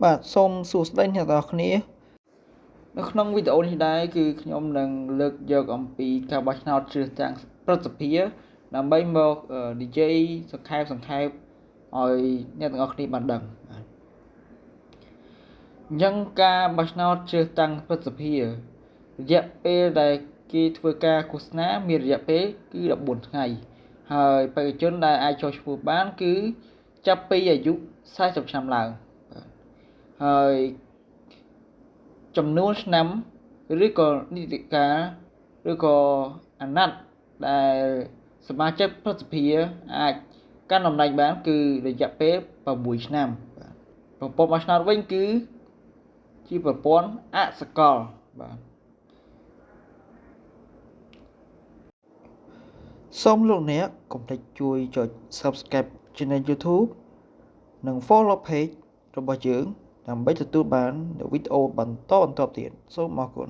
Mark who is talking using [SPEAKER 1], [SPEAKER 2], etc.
[SPEAKER 1] បាទសូមសួស្តីអ្នកទាំងអស់គ្នានៅក្នុងវីដេអូនេះដែរគឺខ្ញុំនឹងលើកយកអំពីការបោះឆ្នោតជ្រើសតាំងព្រឹទ្ធសភាដើម្បីមកនិយាយសង្ខេបឲ្យអ្នកទាំងអស់គ្នាបានដឹងអញ្ចឹងការបោះឆ្នោតជ្រើសតាំងព្រឹទ្ធសភារយៈពេលដែលគេធ្វើការឃោសនាមានរយៈពេលគឺ14ថ្ងៃហើយបេក្ខជនដែលអាចចុះឈ្មោះបានគឺចាប់ពីអាយុ40ឆ្នាំឡើងហើយចំនួនឆ្នាំឬក៏នីតិកាលឬក៏អាណត្តិដែលសមាជិកព្រឹទ្ធសភាអាចកាន់តំណែងបានគឺរយៈពេល6ឆ្នាំប្រព័ន្ធបោះឆ្នោតវិញគឺជាប្រព័ន្ធអសកលបាទសូមលោកអ្នកកុំភ្លេចជួយចុច Subscribe Channel YouTube និង Follow Page របស់យើងដើម្បីទទួលបានវីដេអូបន្តទៀតសូមអរគុណ